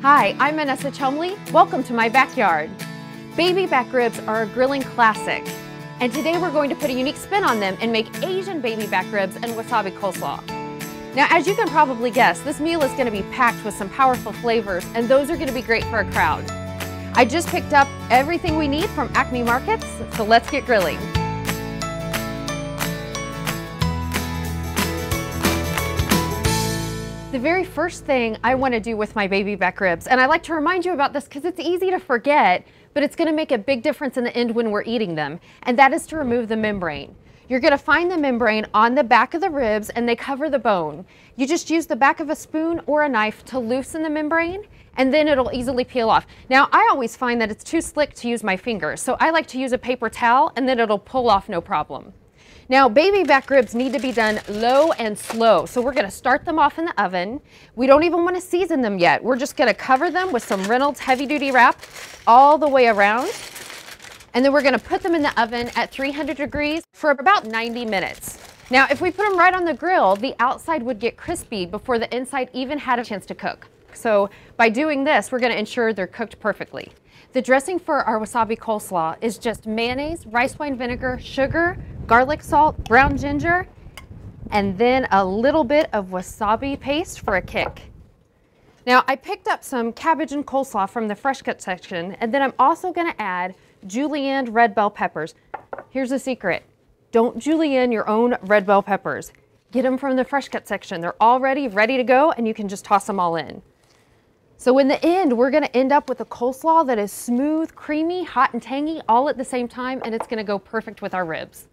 Hi, I'm Vanessa Chumley. Welcome to my backyard. Baby back ribs are a grilling classic, and today we're going to put a unique spin on them and make Asian baby back ribs and wasabi coleslaw. Now, as you can probably guess, this meal is going to be packed with some powerful flavors, and those are going to be great for a crowd. I just picked up everything we need from Acme markets, so let's get grilling. The very first thing I want to do with my baby back ribs, and I like to remind you about this because it's easy to forget, but it's going to make a big difference in the end when we're eating them, and that is to remove the membrane. You're going to find the membrane on the back of the ribs and they cover the bone. You just use the back of a spoon or a knife to loosen the membrane, and then it'll easily peel off. Now, I always find that it's too slick to use my fingers, so I like to use a paper towel and then it'll pull off no problem. Now, baby back ribs need to be done low and slow, so we're going to start them off in the oven. We don't even want to season them yet. We're just going to cover them with some Reynolds heavy-duty wrap all the way around, and then we're going to put them in the oven at 300 degrees for about 90 minutes. Now, if we put them right on the grill, the outside would get crispy before the inside even had a chance to cook. So by doing this, we're going to ensure they're cooked perfectly. The dressing for our wasabi coleslaw is just mayonnaise, rice wine vinegar, sugar, garlic salt, brown ginger, and then a little bit of wasabi paste for a kick. Now, I picked up some cabbage and coleslaw from the fresh cut section, and then I'm also going to add julienned red bell peppers. Here's the secret. Don't julienne your own red bell peppers. Get them from the fresh cut section. They're already ready to go, and you can just toss them all in. So in the end, we're going to end up with a coleslaw that is smooth, creamy, hot, and tangy all at the same time, and it's going to go perfect with our ribs.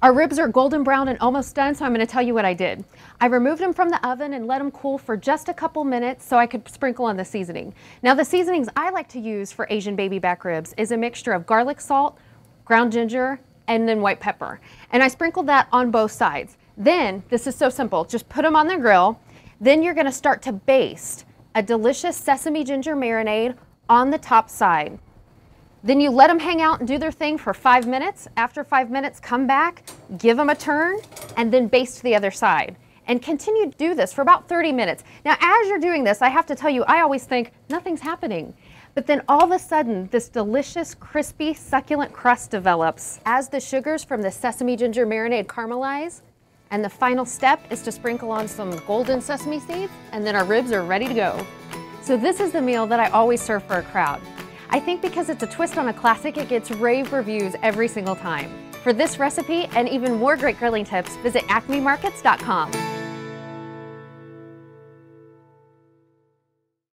Our ribs are golden brown and almost done, so I'm going to tell you what I did. I removed them from the oven and let them cool for just a couple minutes so I could sprinkle on the seasoning. Now, the seasonings I like to use for Asian baby back ribs is a mixture of garlic salt, ground ginger, and then white pepper. And I sprinkled that on both sides. Then, this is so simple, just put them on the grill. Then you're going to start to baste a delicious sesame ginger marinade on the top side. Then you let them hang out and do their thing for 5 minutes. After 5 minutes, come back, give them a turn, and then baste the other side. And continue to do this for about 30 minutes. Now, as you're doing this, I have to tell you, I always think nothing's happening. But then all of a sudden, this delicious, crispy, succulent crust develops as the sugars from the sesame ginger marinade caramelize. And the final step is to sprinkle on some golden sesame seeds, and then our ribs are ready to go. So this is the meal that I always serve for a crowd. I think because it's a twist on a classic, it gets rave reviews every single time. For this recipe and even more great grilling tips, visit acmemarkets.com.